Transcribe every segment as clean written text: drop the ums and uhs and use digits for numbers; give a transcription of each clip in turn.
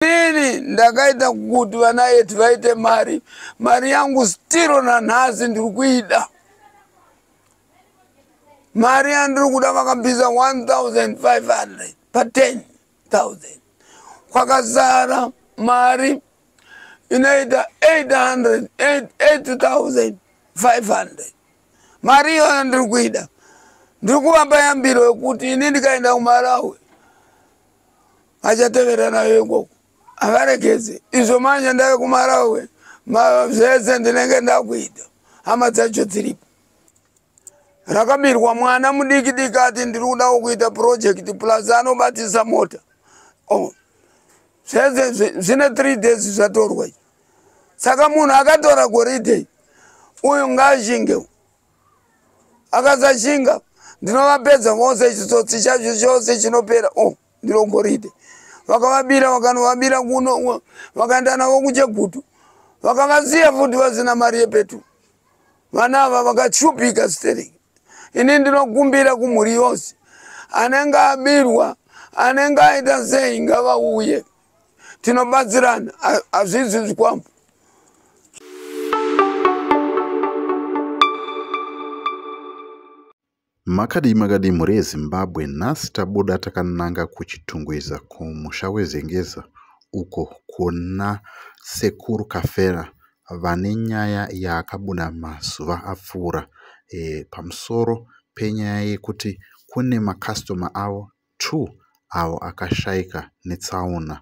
Nini ndakaita kuti vana yetu vaite mari yangu stiro na nhasi ndiri kuida. Mari yandiri kuda vakabvisa 1,500 pa 10,000. Kwakazara mari inoita 8,500. Mari iyo ndiri kuida. Ndiri kuvapa yambiro yekuti ini ndikaenda kuMalawi achatevera nayo ikoko. Avarekeze izvo manje ndave kuMalawi zvese ndinenge ndakuita hama dzacho dziripo. Rakabirwa mwana mudiki ati ndiri kuda kuita project plus anobatisa mota. Zvese zvine 3 days zvatorwa. Saka munhu akatora goridhe uyu ngaashinge. Akasashinga ndinovapedza vose chitsotsi chacho chose chinopera. Ndirogoridhe. Vakavabira vakanovabira kuno vakaenda navo kuChegutu. Vakavasiya futi vasina mari yepetu. Vana ava vakachupika stering. Ini ndinokumbira kumhuri yose anenge abirwa anenge aita sei ngavauye. Tinobatsirana hazvisi zvikwambo. Makadii mhuri yeZimbabwe, nhasi tabuda takananga kuchitungwiza kumusha weZengeza uko kuna sekuru Kafera vane nyaya yakabuda mazuva apfuura pamusoro penyaya yekuti kune makastoma avo 2 avo akashaika netsaona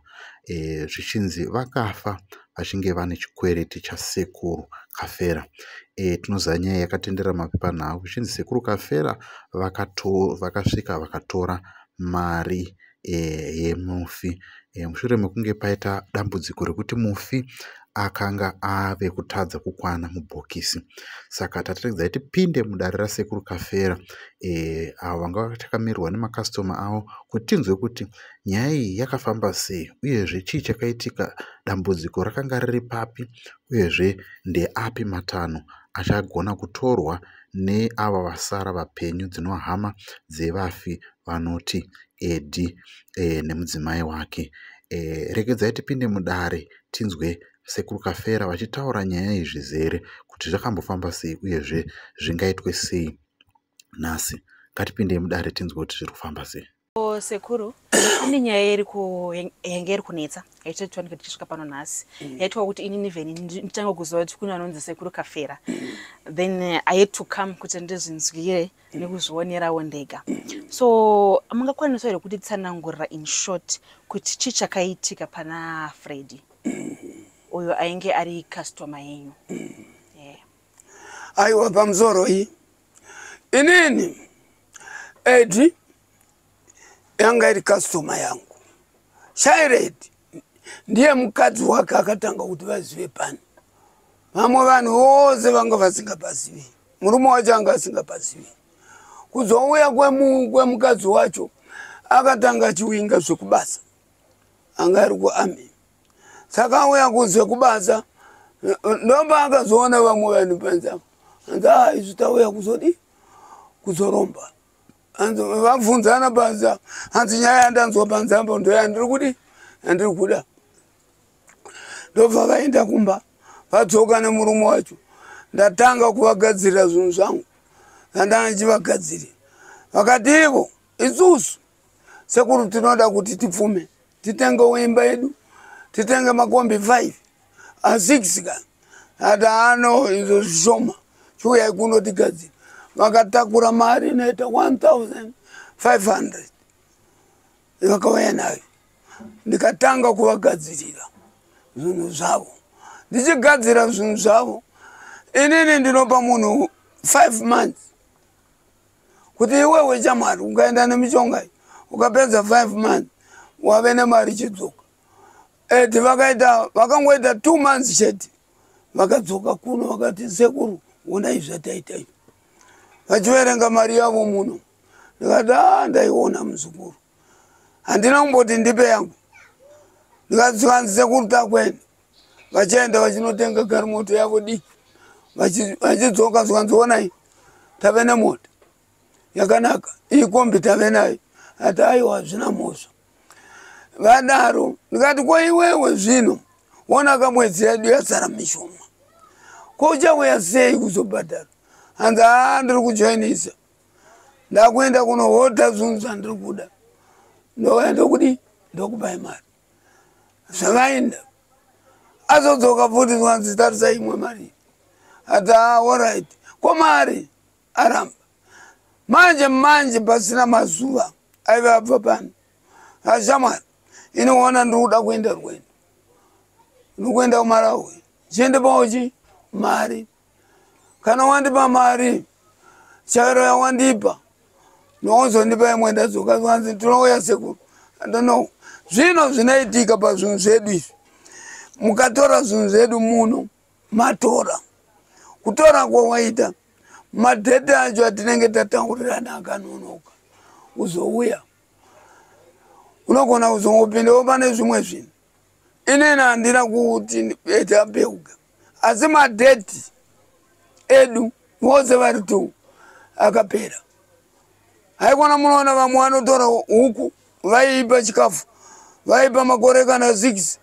zvichinzi vakafa vachinge vane chikwereti chasekuru Kafera. Tinoziva nyaya yakatendera mapepanhau zvichinzi sekuru Kafera vakasvika vakatora mari yemufi mushure mekunge paita dambudziko rekuti mufi akanga ave kutadza kukwana mubhokisi. Saka tataridza tipinde mudare rasekuru Kafera avo vanga takamirwa nemakastoma avo kuti tinzwe kuti nyaya iyi yakafamba sei uyezve chii chakaitika, dambudziko rakanga riri papi, uyezve ndeapi matanho achagona kutorwa neava vasara vapenyu dzinova hama dzevafi vanoti Edi nemudzimai wake. Regedzai tipinde mudare tinzwe sekuru Kafera vachitaura nyaya yezvizere kuti zvakambofamba sei uyezve zvingaitwe sei nhasi. Ngatipinde mudare tinzwe kuti zviri kufamba sei. Sekuru, ine nyaya yange iri kunetsa yaitotwa kuti tisvika pano nhasi yaitwa kuti inini vheni nditanga kuziva kuti kune anonzi sekuru Kafera, then I had to come kuti ndizvinzwire nekuzvionerawo ndega. So mungakwanisa here kuti tsanangurira in short kuti chii chakaitika pana Freddy uyo ainge ari customer yenyu? Aiwa pamusoro iyi inini Edi yanga iri customer yangu. Shaireti ndiye mukadzi wake akatanga kuti vazive pani. Vamwe vanhu vose vanga vasingapazivi. Murume wacho anga asingapazivi. Kuzouya kwemukadzi wacho akatanga achiwinga zvekubasa. Anga ari kuArmy. Saka auya kuzvekubasa ndomba akazoona vamwe vanhu panzvimbo. Izvi tauya kuzodi kuzoromba. Vabvunzana basa hanzi nyaya yandanzwa panzvimbo ndoyandiri kuti yandiri kuda. Ndobva vaenda kumba vadzoka nemurume wacho. Ndatanga kuvagadzirira zvinhu zvangu zvandanga ndichivagadzirira. Vakati ivo isusu sekuru tinoda kuti tipfume titenge imba yedu, titenge makombi 5 a6 kana hata izvo zvishoma chiuyai kunotigadzira. Vakatakura mari inoita 1,500 vakauya nayo. Ndikatanga kuvagadzirira zvinhu zvavo. Ndichigadzira zvinhu zvavo inini ndinopa munhu 5 months kuti iwewe chamwari ukaenda nemishonga ukapedza 5 months wave nemari chidzoka. Edi vakangoita 2 months chete vakadzoka kuno vakati sekuru onai zvataita izvi. Vachiverenga mari yavo muno. Ndikati ndaiona muzukuru. Handina kumboti ndipe yangu. Ndikati sekuru takwenda. Vachienda vachinotenga garimoto yavo diki. Vachidzoka zvikanzionai tave nemota yakanaka. Iyi kombi tave nayo. Hata aiwa zvina mhosva. vadaro ndikati kwa iwewe zvino wona kamwedzi yedu yasara mishoma kochauya sei kuzobhadhara hanzi ndiri kujoinisa ndakuenda kunohota zvinhu zvandiri kuda ndouya ndokudi ndokupai mari zvakaenda azodzoka futi zvanzi tarisa imwe mari ati alright komari aramba manje pasina mazuva aive abva pano ashamwari inoona ndiri kuda kuenda rwendo ndikuenda kuMalawi chiende pauchi mari kana wandipa mari chairo yawandipa nozondipa imwe ndadzoka zvanzi tinouya sekuru andono zvino zvinoitika pazvinhu zvedu izvi mukatora zvinhu zvedu muno matora kutora kwawaita madhete acho atinenge tataurirana akanonoka uzouya unogona kuzongopindawo pane zvimwe zvinhu inini handina kuti etapeuka asi madheti edu vose vari tu akapera haikona munoona vamwe vanotora huku vaiipa chikafu vaipa makore kana 6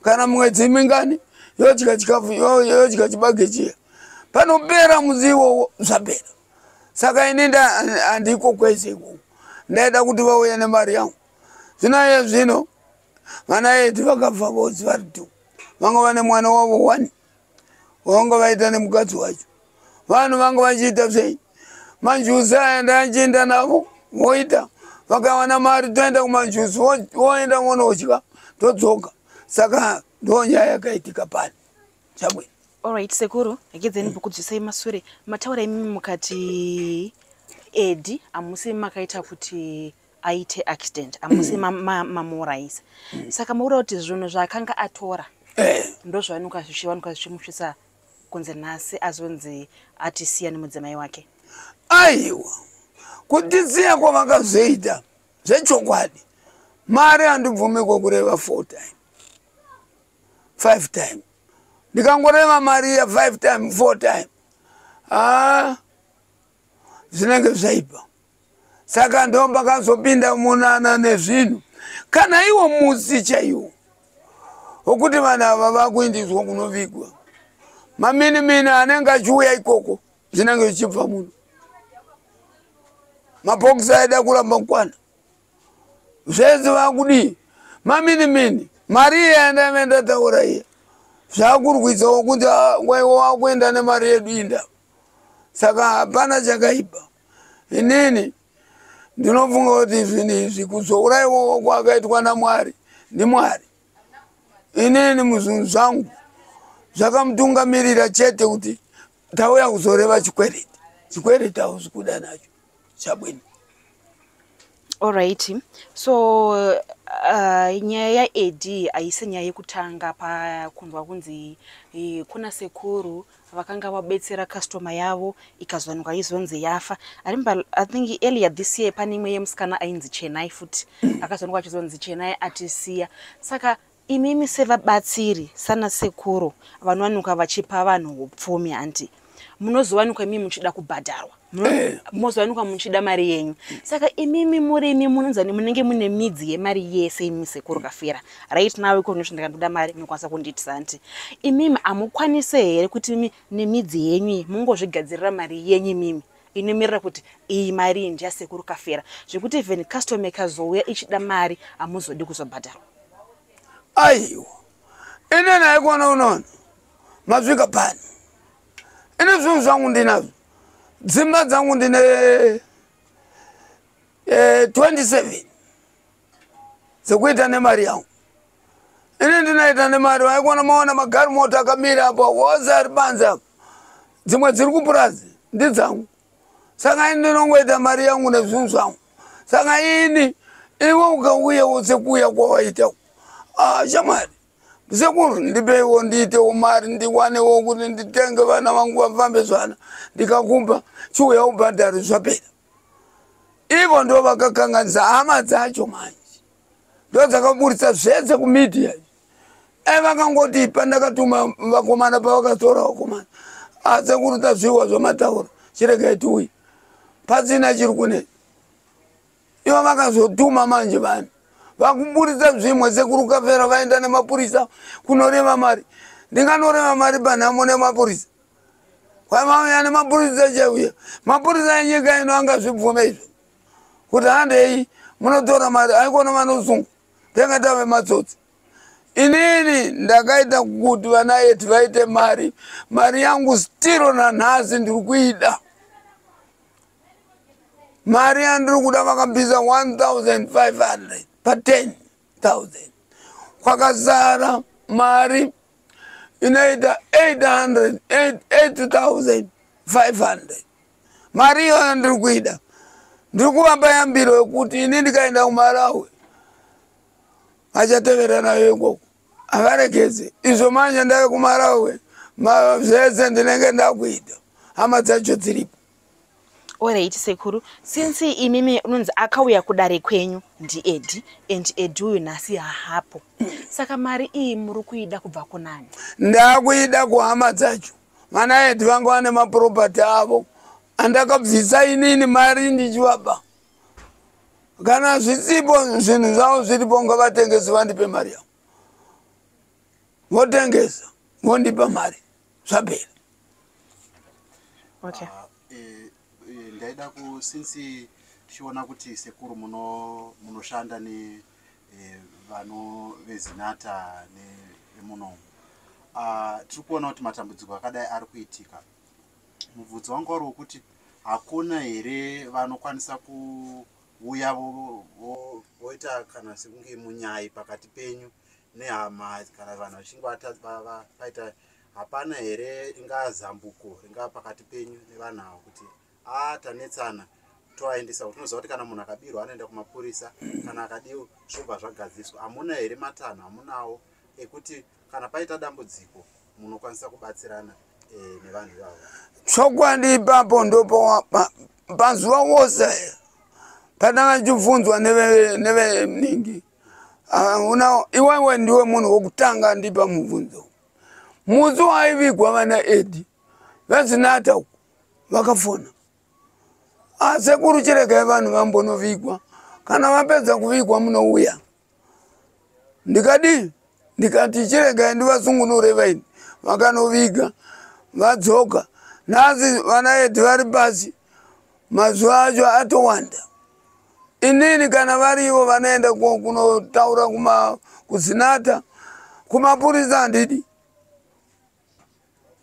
kana mwedzi mingani yodya chikafu yodya chibage chiya panopera mudzi iwowo zvapera saka ini handiko kwese ikoko ndaida kuti vauya nemari yangu zvinoye zvino vana vedu vakafa vose vari 2 vanga vane mwana wavo 1 vanga vaita nemukadzi wacho vanhu vanga vachiita sei manjusi aenda achienda navo voita vakawana mari toenda kumanjusi voenda vonodya todzoka saka ndonyaya yakaitika pani chabwino. Alright sekuru agedzeni bhukudzisai masure mataura imimi mukati Edi amusi makaita kuti aite accident amusi mamoraisa saka maura kuti zvinhu zvakanga atora ndo zvanuka zvichimushisa kunze nhasi azonzi atisiya nemudzimai wake. Aiwa kutisiya kwavakazoita zvechokwadi mari handibvumi kureva 4 time 5 time ndikangoreva mari ya 5 time 4 time zvinenge zvaipa saka ndomba kazopinda munana nezvinhu kana iwo musi chaiwo wokuti vanhu ava vakuindiswa kunovigwa maminimini anenge achiuya ikoko zvinenge zvichibva muno mabhokisi aida kuramba kukwana zvese vakudii maminimini mari iyaendamenda taura iya zvakurwisa wokuti waiwo wakuenda nemari yedu inda saka hapana chakaipa inini ndinofunga kuti zvinhu izvi kuzouraiwa kwakaitwa naMwari ndiMwari inini muzvinhu zvangu zvakamutungamirira chete kuti tauya kuzoreva chikwereti hausi kuda nacho chabwino. Alright so nyaya yaEdi haisi nyaya yekutanga pakunzwa kunzi kuna sekuru vakanga vabetsera customer yavo ikazwanikwa izonzi yafa. I think earlier this year pane imwe yemusikana ainzi Chenai futi akazwanikwa achizonzi Chenai atisiya saka imimi sevabatsiri sana sekuru vanowanikwa vachipa vanhu upfumi anti munozowanikwa imimi muchida kubhadharwa munozowanikwa muchida mari yenyu saka imimi murimi munonzani munenge mune midzi yemari yese imimi sekuru kafira right now iko noti ndakandoda mari munokwanisa kundiitisa anti imimi amukwanise here kuti nemidzi yenyu mungozvigadzirira mari yenyu imimi inomirira kuti iyi mari ndiya sekuru kafira zvekuti even customer ikazouya ichida mari amuzodi kuzobhadharwa. Aiwa ine naikona unono masvika pani ine zvinhu zvangu ndinazvo dzimba dzangu ndine 27 dzekuita nemari yangu ine ndinaita nemari waikona maona magari moto akamira apo wose ari panze apo dzimwe dziri kupurazi ndidzangu saka ini ndinongoita mari yangu nezvinhu zvangu saka ini iwe ukauyawo sekuuya kwawaita shamwari sekuru ndipeiwo ndiitewo mari ndiwanewo kuti nditenge vana vangu vafambe zvana ndikakumba chiuya ubhadhari zvapera ivo ndo vakakanganisa hama dzacho manje ndo dzakaburisa zvese kumedia vakangoti pandakatuma vakomana pavakatora vakomana sekuru tazviwa zvamataura chiregai tiuye pasina chiri kuneti ivo vakazotuma manje vanhu vakuburitsa zvimwe sekuru Kafera vaenda nemapurisa kunoreva mari. Ndinganoreva mari panhamo nemapurisa. Kwamauya nemapurisa chauya. Mapurisa enyika ino angazvibvume izvo. Kuti handei munotora mari aikona vanosunga. Tengatave matsotsi. Inini ndakaita kuti vana yetu vaite mari. Mari yangu stiro nanhasi ndiri kuida. Mari yandiri kuda vakabvisa 1,500 pa 10,000. Kwakazara mari inoita 8,500. Mari iyo yandiri kuida. Ndiri kuvapa yambiro yekuti ini ndikaenda kuMalawi achatevera nayo ikoko. Avarekeze. Izvo manje ndave kuMalawi. Zvese ndinenge ndakuita. Hama dzacho dziripo. Alright sekuru, since imimi unonzi akauya kudare kwenyu ndiEddie and Eddie uyu nhasi hapo. Saka mari iyi muri kuida kubva kunani? Ndakuida kuhama dzacho. Vana Eddie vangu vane maproperty avo. Andakabvisa inini mari ndichivapa. Kana zvisipo zvinhu zvavo zviripo ngavatengesi vandipe mari yavo. Votengesa, vondipa mari. Zvapera. Okay. Ndaida since tichiona kuti sekuru munoshanda ne vano vezinata nemunomu. Tiri kuona kuti matambudziko akadai ari kuitika. Mubvunzo wangu wari wekuti hakuna here vanokwanisa kuuya voita kana sekunge munyai pakati penyu nehama kana vanhu vachinge paita hapana here ingaa zambuko ringaa pakati penyu nevanhu avo kuti tanetsana toaendesa kuti unoziva kuti kana munhu akabirwa anoenda kumapurisa kana akadiwa zvobva zvagadziswa. Hamuna here matanho hamunawo ekuti kana paita dambudziko munokwanisa kubatsirana nevanhu vavo? Chokwadi ipapo ndopo pazuva wose pandanga chibvunzwa neveningi. Iwewe ndiwe munhu wokutanga ndipa mubvunzo. Musi waivigwa vana Eddie vezinata vakafona. Sekuru chiregai vanhu vambonovigwa. Kana vapedza kuvigwa munouya. Ndikati chiregai ndivasungunure vaini. Vakanoviga vadzoka. Nhasi vana Eddie vari pasi. Mazuva acho atowanda. Inini kana varivo vanoenda kunotaura kuzinata kumapurisa handidi.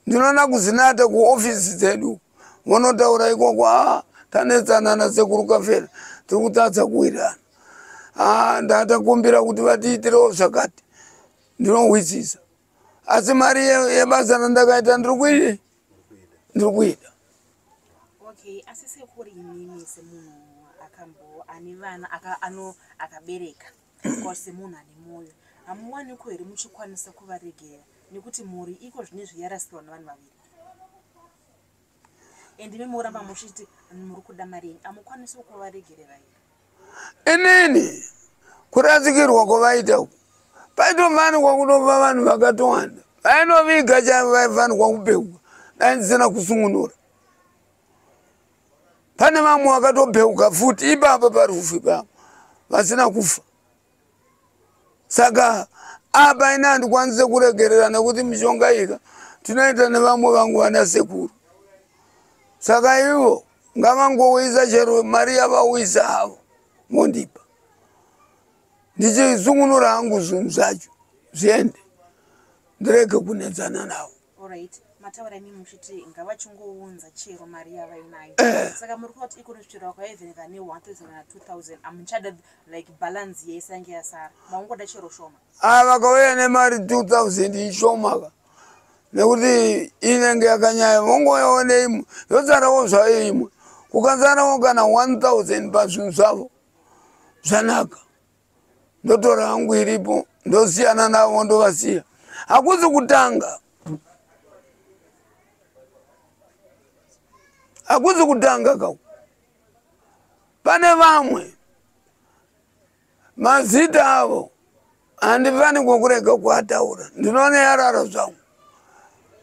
Ndinoona kuzinata kuofisi dzedu. Vonotaura ikoko tanetsana nasekuru Kafera. Tiri kutadza kuwirana. Ndatakumbira kuti vatiitirewo zvakati. Ndinohwisisa. Asi mari yebasa randakaita ndiri kuida. Okay, asi sekuru imimi semunhu ane vana akabereka kwa semunhu ane moyo. Hamuwaniko here muchikwanisa kuvaregera nekuti mhuri iko zvinezvi yarasirwa navanhu vaviri. Ende muramba muchiti muri kuda mari, hamukwanisi kuvaregerera here? Inini kurasikirwa kwavaita uku paitofanirwa kutopa vanhu vakatowanda. Vainoviga chavaifanirwa kupeuka. Dai ndisina kusungunura. Pane vamwe vakatopeuka futi ipapa parufu pavo vasina kufa. Saka apa ina handikwanise kuregerera nekuti mishonga ika tinoita nevamwe vangu vana sekuru. Saka ivo ngavangowisa chero mari yavauyisa havo mondipa. Ndichisungunura hangu zvinhu zvacho zviende. Ndirege kunetsana navo. Alright. Mataura imi muchiti ngavachingounza chero mari yavainayo. Saka muri kuti iko nosvira kwaive vane 1,000 na 2,000 amuchada like balance yaisange yasara. Maungoda chero shoma. Vakauya nemari 2,000 ishoma. Nekuti inenge yakanyaya vongoyawo neimwe yotsarawo zvayo imwe. Kukazarawo kana 1,000 pazvinhu zvavo zvanaka. Ndotora hangu iripo ndosiyana navo ndovasiya. Hakuzi kutanga. Hakuzi kutanga kau. Pane vamwe mazita avo handifani kurega kuataura. Ndinoona yarara zvangu.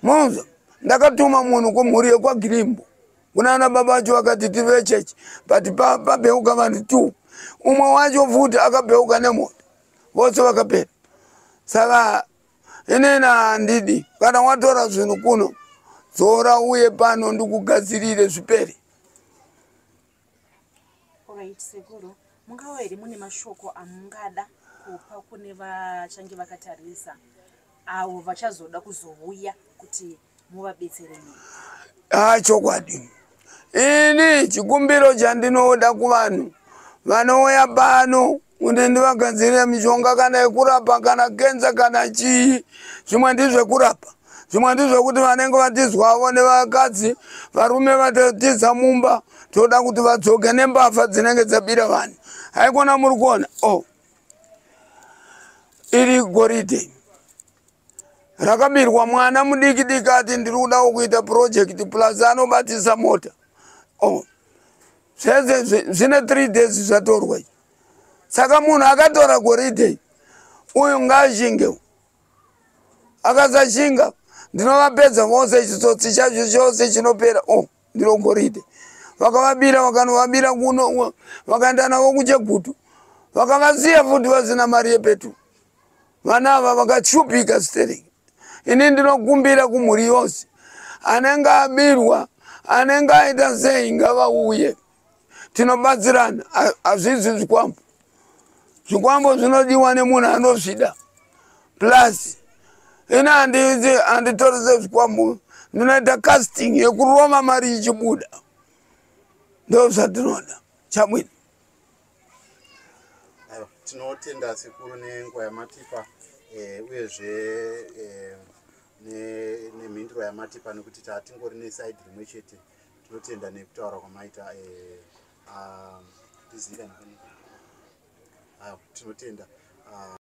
Munza ndakatuma munhu kumhuri yekwaGirimbo. Kunana baba vacho vakati tive chechi but pabeuka vanhu 2. Umwe wacho futi akabeuka nemota. vose vakapera. Saka inena handidi kana watora zvinhu kuno dzora uye pano ndikugadzirire zvipere. Alright, Sekuru, mungawa here mune mashoko amungada kupa kune vachange vakatarisa avo vachazoda kuzouya kuti muvabetsere nini? Chokwadi. Ini chikumbiro chandinoda kuvanhu vanouya pano kuti ndivagadzirire mishonga kana yekurapa kana kenza kana chii. Zvimwe ndizvekurapa, zvimwe ndizvekuti vanenge vatizwawo nevakadzi varume vatatiza mumba toda kuti vadzoke nembavha dzinenge dzabira vanhu. Haikona muri kuona iri goridhe rakabirwa mwana mudiki diki ati ndiri kuda kuita project plus anobatisa mota. Zvine 3 days zvatorwa. Saka munhu akatora goridhe uyu ngaashinge. Akasashinga ndinovapedza vose, chitsotsi chacho chose chinopera. Ndiro goridhe. Vakavabira vakanovabira kuno vakaenda navo kuchegutu vakavasiya futi vasina mari yepetu. Vana ava vakashupika stereki. Ini ndinokumbira kumhuri yose anenge abirwa anenge aita sei ngavauye tinobatsirana. Hazvisi zvikwambo. Zvikwambo zvinodiwa nemunhu anozvida. Plus ini handitorise zvikwambo, ndinoita casting yekuroma mari ichibuda. Ndo zvatinoda. Chabwino. Tinotenda Sekuru nenguva yamatipa uyezve nemhinduro yamatipa nekuti tatingori nesaidi rimwe chete. Tinotenda nekutaura kwamaita tinotenda.